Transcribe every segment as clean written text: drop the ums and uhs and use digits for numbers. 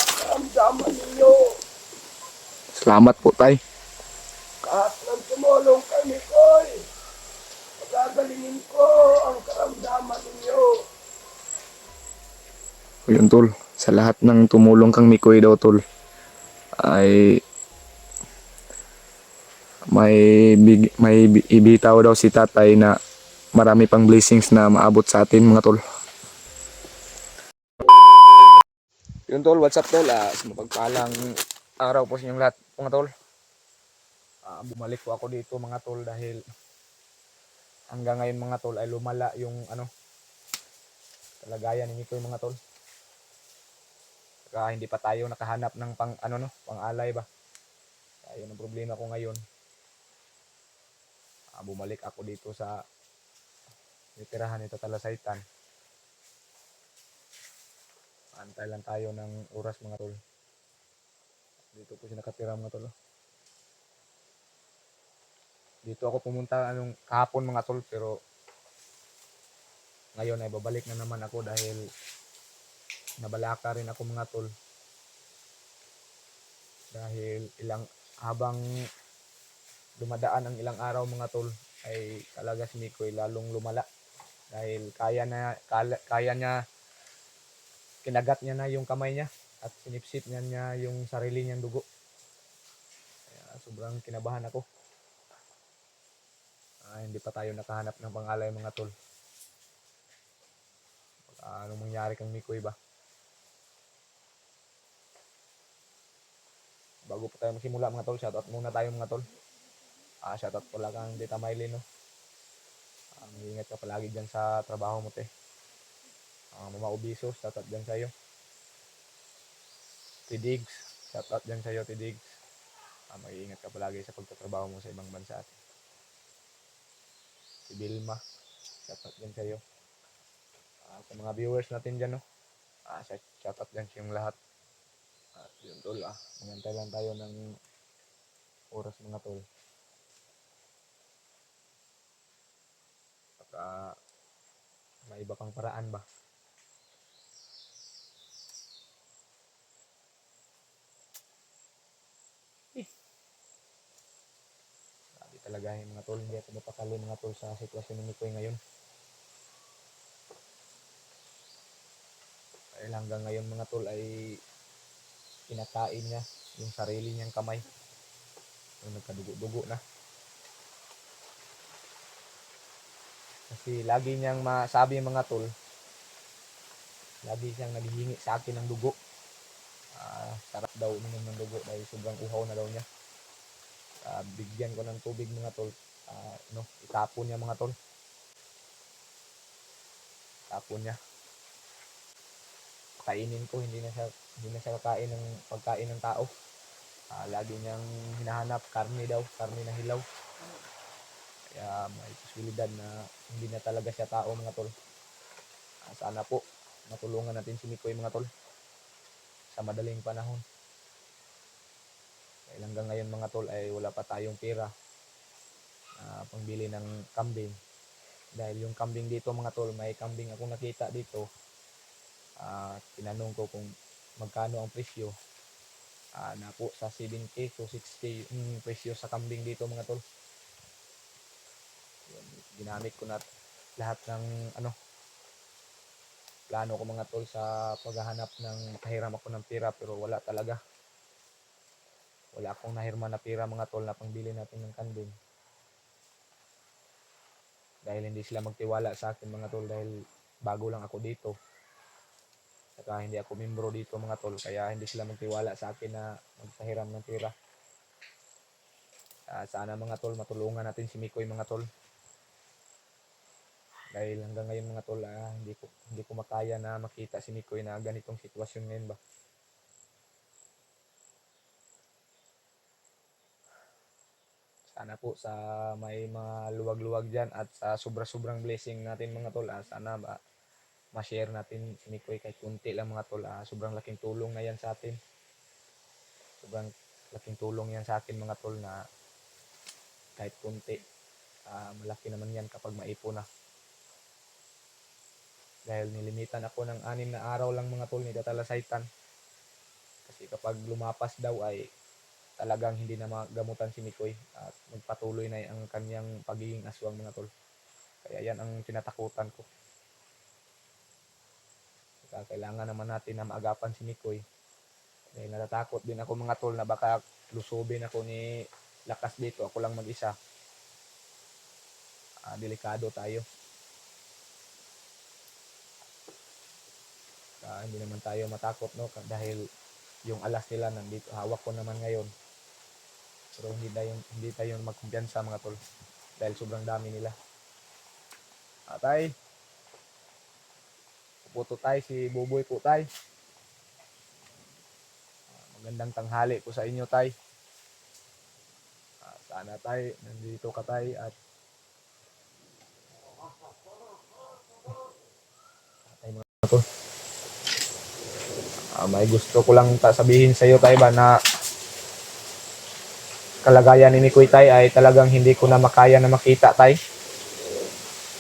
Nakaramdaman ninyo. Salamat po, tay. Kahit nang tumulong kami ko'y magagalingin ko ang karamdaman ninyo. O yun, tol. Sa lahat ng tumulong kang Mikoy daw, tol, ay may ibitaw daw si tatay na marami pang blessings na maabot sa atin, mga tol. Yun, tol. What's up, tol? Mapagpalang araw po sa inyong lahat, mga tol. Bumalik po ako dito, mga tol, dahil hanggang ngayon, mga tol, ay lumala yung kalagayan ni Mikoy, mga tol. Saka hindi pa tayo nakahanap ng pang-alay ba. Ayun ang problema ko ngayon. Bumalik ako dito sa nitirahan nito Talasaytan. Antay lang tayo ng oras, mga tol. Dito po siya nakatira, mga tol. Dito ako pumunta kahapon, mga tol, pero ngayon ay babalik na naman ako dahil nabalaka rin ako, mga tol. Dahil habang dumadaan ang ilang araw, mga tol, ay talaga si Mikoy lalong lumala. Dahil kaya niya, kinagat niya na yung kamay niya at sinipsip niya yung sarili niyang dugo. Kaya sobrang kinabahan ako. Hindi pa tayo nakahanap ng pangalay, mga tol. Anong mangyari kang Mikoy ba? Bago pa tayo magsimula, mga tol, shoutout muna tayo, mga tol. Shoutout pala kang Dita Maylin, no? Mag-ingat ka palagi dyan sa trabaho mo, te. Mama Ubiso, shoutout dyan sa'yo. Tidigs, shoutout dyan sa'yo, Tidigs. Mag-iingat ka palagi sa pagtatrabaho mo sa ibang bansa. Si Vilma, shoutout dyan sa'yo. Sa mga viewers natin dyan, no? Shoutout dyan sa yung lahat. At yun, tol, magantay lang tayo ng oras, mga tol. At may iba pang paraan ba? Sabi talaga yung mga tol, hindi ako mapakali, mga tol, sa sitwasyon ni Mikoy ngayon. Dahil hanggang ngayon, mga tol, ay kinakain niya yung sarili niyang kamay. Yung nagkadugo-dugo na. Kasi lagi niyang masabi, mga tol, lagi siyang naghihingi sa akin ng dugo. Sarap daw uminom ng dugo dahil sobrang uhaw na daw niya. Bigyan ko ng tubig, mga tol. Itapon niya, mga tol. Tapon niya. Kainin ko, hindi na siya kakain ng pagkain ng tao. Lagi niyang hinahanap karne daw, karne na hilaw. Kaya may posibilidad na hindi na talaga siya tao, mga tol. Sana po matulungan natin si Mikoy, mga tol, sa madaling panahon. Dahil hanggang ngayon, mga tol, ay wala pa tayong pera pangbili ng kambing. Dahil yung kambing dito, mga tol, may kambing akong nakita dito. Tinanong ko kung magkano ang presyo. Na po sa 70 to 60 yung presyo sa kambing dito, mga tol. Ginamit ko na lahat ng plano ko, mga tol, sa paghahanap ng makahiram ako ng pera, pero wala talaga. Wala akong nahirma na pera, mga tol, na pangbili natin ng kambing. Dahil hindi sila magtiwala sa akin, mga tol, dahil bago lang ako dito. Saka hindi ako membro dito, mga tol, kaya hindi sila magtiwala sa akin na magpahiram ng pera. Sana, mga tol, matulungan natin si Mikoy, mga tol. Dahil hanggang ngayon, mga tol, hindi ko makaya na makita si Mikoy na ganitong sitwasyon ngayon ba. Sana po sa may mga luwag-luwag dyan at sa sobra-sobrang blessing natin, mga tol, sana ba ma-share natin si Mikoy kahit kunti lang, mga tol. Sobrang laking tulong na yan sa atin. Sobrang laking tulong yan sa akin, mga tol, na kahit kunti. Malaki naman yan kapag maipon na. Dahil nilimitan ako ng 6 na araw lang mga tol ni Tatalasaytan. Kasi kapag lumapas daw ay talagang hindi na magamutan si Mikoy at magpatuloy na ang kanyang pagiging aswang mga tol. Kaya yan ang tinatakutan ko. Kaya kailangan naman natin na maagapan si Mikoy. Dahil natatakot din ako mga tol na baka lusubin ako ni Lakas dito. Ako lang mag-isa. Delikado tayo. Hindi naman tayo matakot no dahil yung alas nila nandito, hawak ko naman ngayon. Pero hindi tayo magkumpiyansa mga tol dahil sobrang dami nila. Tay, puputo tay, si Buboy po tay. Magandang tanghali po sa inyo tay. Sana tay, nandito ka tay at tay mga tol. May gusto ko lang sabihin sa iyo tay ba na kalagayan ni Mikoy tay ay talagang hindi ko na makaya na makita tay.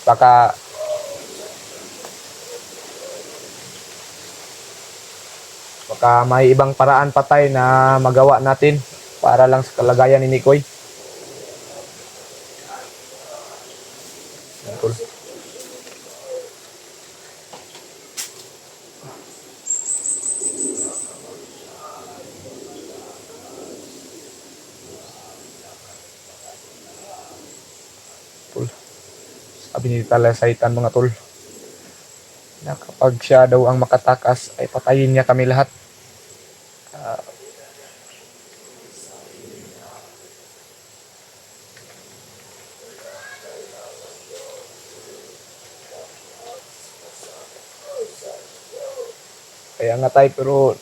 Baka may ibang paraan pa tay na magawa natin para lang sa kalagayan ni Mikoy. Sabi ni Talasaytan mga tol na kapag siya daw ang makatakas ay patayin niya kami lahat. Kaya nga tay, pero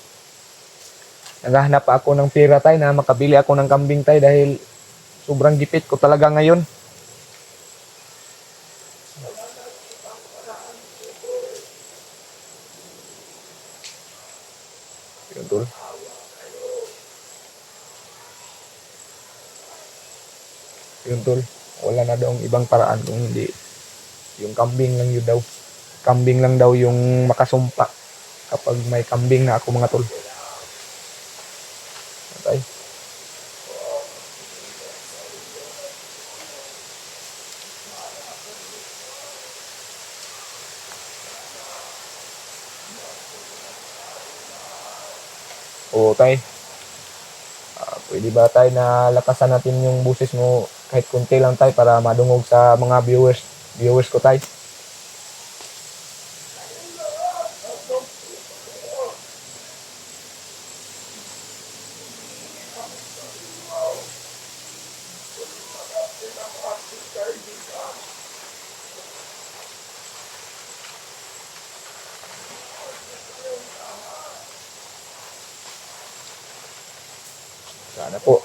naghahanap pa ako ng pera tay na makabili ako ng kambing tay dahil sobrang gipit ko talaga ngayon. Yun tol. Yun tol. Wala na daw ibang paraan kung hindi yung kambing lang yun daw. Kambing lang daw yung makasumpa kapag may kambing na ako mga tol. Okay. Oo tay. Pwede ba tay na lakasan natin yung boses mo kahit konti lang tay para madungog sa mga viewers ko tay. Sana po.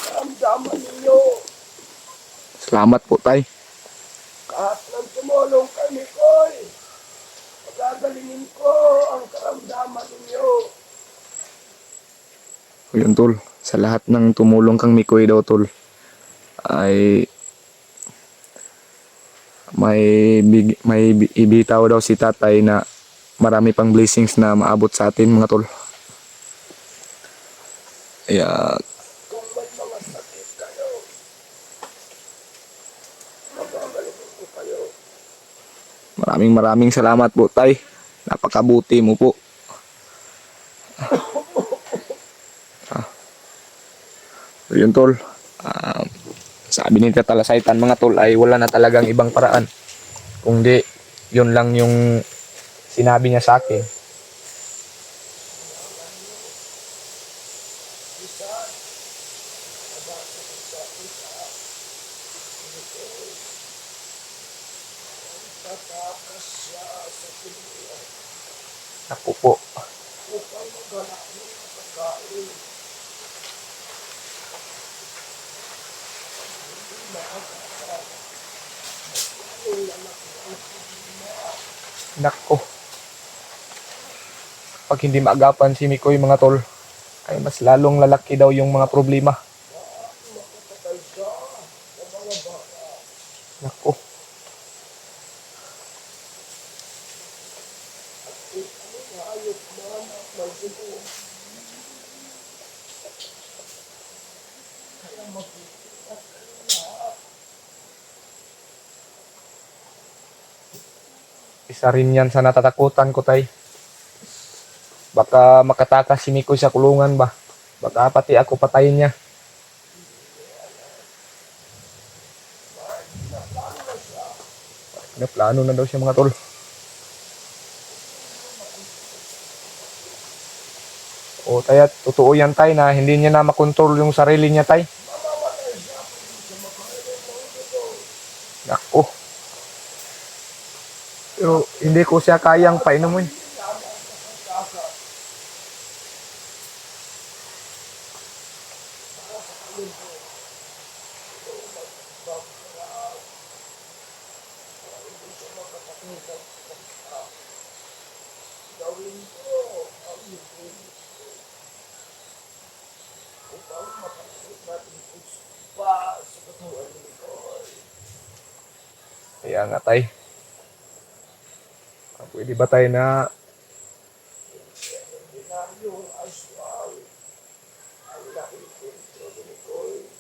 Karamdaman ninyo. Salamat po tay. Kahit nang tumulong kay Mikoy, pagagalingin ko ang karamdaman ninyo. Yun tol. Sa lahat ng tumulong kang Mikoy daw tol ay may ibitaw daw si tatay na marami pang blessings na maabot sa atin mga tol. Kaya Kung may mga sakit kayo, pagagalingin ko kayo. maraming salamat po tay. Napakabuti mo po. Yun tol. Sabi ni Tatalasaytan mga tol ay wala na talagang ibang paraan. Kundi yun lang yung sinabi niya sa akin. Ako po. Nako. Pag hindi maagapan si Mikoy mga tol, ay mas lalong lalaki daw yung mga problema. Nako. Ayok na magsuko. Kaya magpipit na. Isa rin yan sa natatakutan ko, tay. Baka makatakas si Mikoy sa kulungan ba? Baka pati ako patayin niya. Plano na daw siya, mga tol. O tay, totoo yan, tay, na hindi niya na makontrol yung sarili niya, tay. Nako. Pero hindi ko siya kayang painumin. Gawin ko ang ibig upang makasunod natin pa sa katawan ni Nicole. Kaya nga, tay. Pwede ba tayo na Ordinaryong aswang ang nakikintro ni Nicole.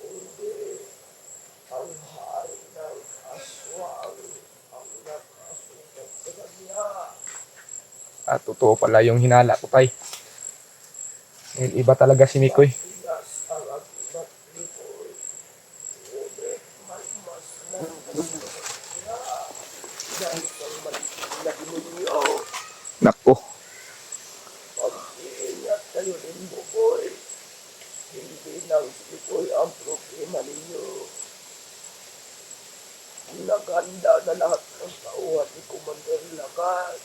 Kundi ang hari ng aswang ang nakasukat sa kanya. totoo pala yung hinala ko, tay? Dahil iba talaga si Mikoy. Tigas ang agibat Nicole. Ngunit may mas malakas na kanya dahil sa maliit na demonyo. Nako. Mag-iingat kayo din, Buboy. Hindi lang si Nicole ang problema ninyo. Naganda na lahat ng tauhan ni Commander Lakas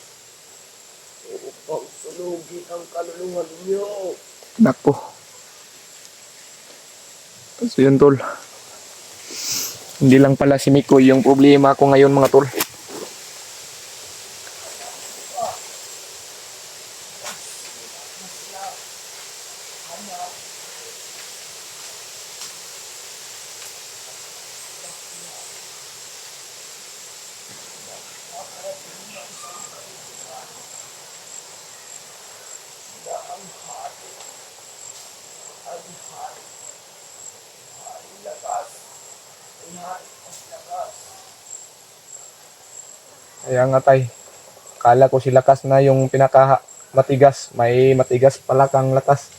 upang sunugin ang kaluluwa ninyo. Nako. So yun, tol. Hindi lang pala si Mikoy yung problema ko ngayon, mga tol. Na ang hari Lakas ay hari mas lakas. Kaya nga, tay. Kala ko si Lakas na yung pinaka matigas. May matigas pala kang Lakas.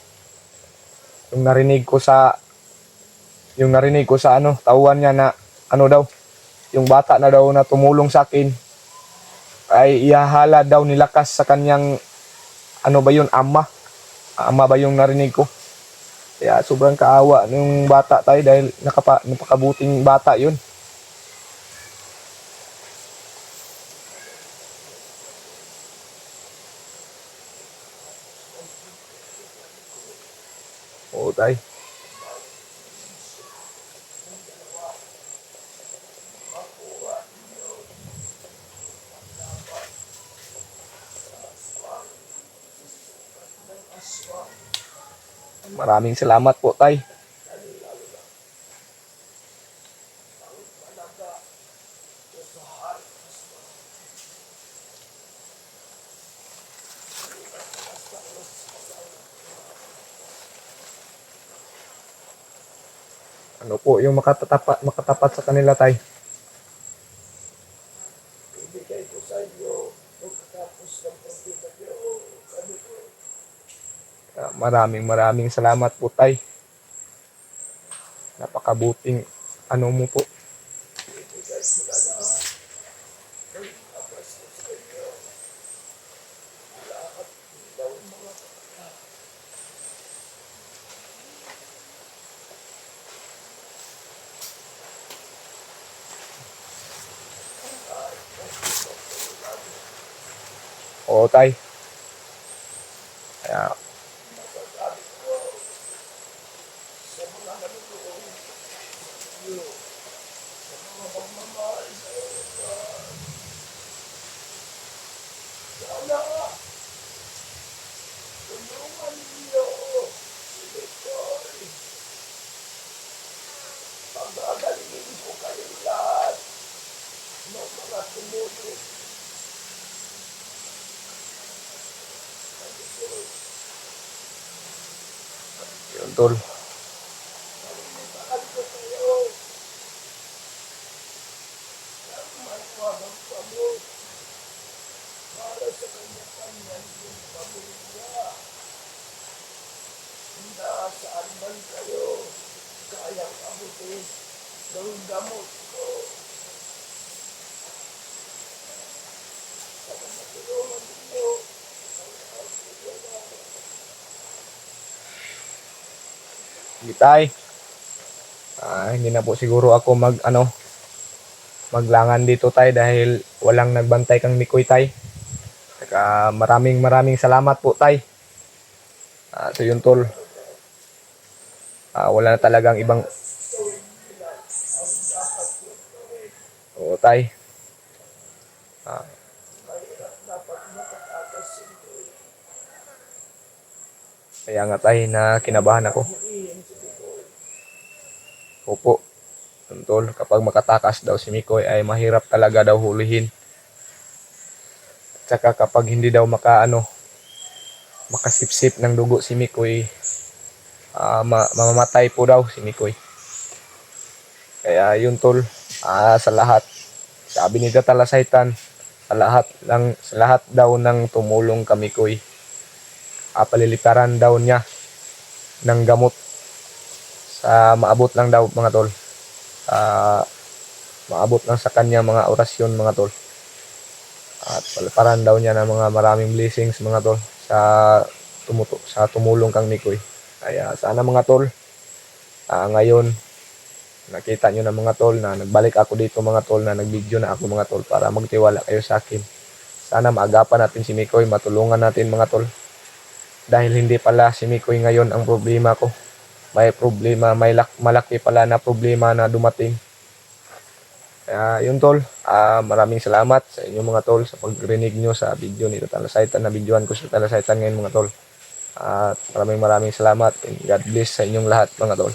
Yung narinig ko sa ano, tauhan niya na ano daw, yung bata na daw na tumulong sa akin ay ihahala daw ni Lakas sa kanyang ano ba yun, ama ba yung narinig ko. Kaya sobrang kaawa ng bata, tayo, dahil napakabuting bata yun. Oo, tay. Maraming salamat po, tay. Ano po yung makatapat sa kanila, tay? Ibigay ko sa inyo pagkatapos ng pagpila niyo. Kami ko. Maraming salamat po, tay. Napakabuting ano mo po. Ibigay ko na lahat. Pagkatapos ko sa inyo. Lahat ng mga Oo, tay. Kaya masasabi ko sa mga nanonood niyo, sa mga magmamahal sa inyo. Sana tulungan niyo si Nicole. Pag tol. Palilitaan ko kayo ng manuwang pamot para sa kanya-kanyang pamilya. Nasaan man kayo, kayang abutin ng gamot ko. Sana matulungan ninyo ang aking lalaki. Sige tay. Hindi na po siguro ako maglangan dito tay dahil walang nagbantay kang Mikoy tay. Saka maraming salamat po tay. So yun tol. Wala na talagang ibang Oo tay. Dapat makatakasin ko. Kaya nga tay na kinabahan ako. Hirihin si Bikoy. Opo. Yun tol, kapag makatakas daw si Mikoy ay mahirap talaga daw hulihin. At saka kapag hindi daw makasipsip ng dugo si Mikoy, mamamatay po daw si Mikoy. Kaya yun tol, sa lahat, sabi ni Katalasaytan, sa lahat daw ng tumulong kami Mikoy, paliliparan daw niya ng gamot sa maabot lang daw mga tol. Maabot lang sa kanya mga orasyon mga tol. At paliparan daw niya ng mga maraming blessings mga tol sa tumulong kang Mikoy. Kaya sana mga tol, ngayon nakita nyo na mga tol na nagbalik ako dito mga tol, na nag-video na ako mga tol para magtiwala kayo sa akin. Sana maagapan natin si Mikoy, matulungan natin mga tol. Dahil hindi pala si Mikoy ngayon ang problema ko. May problema, malaki pala na problema na dumating. Kaya yun tol, maraming salamat sa inyo mga tol sa pagrinig nyo sa video ni Katalasaytan, na videoan ko si Katalasaytan ngayon mga tol. At maraming salamat and God bless sa inyong lahat mga tol.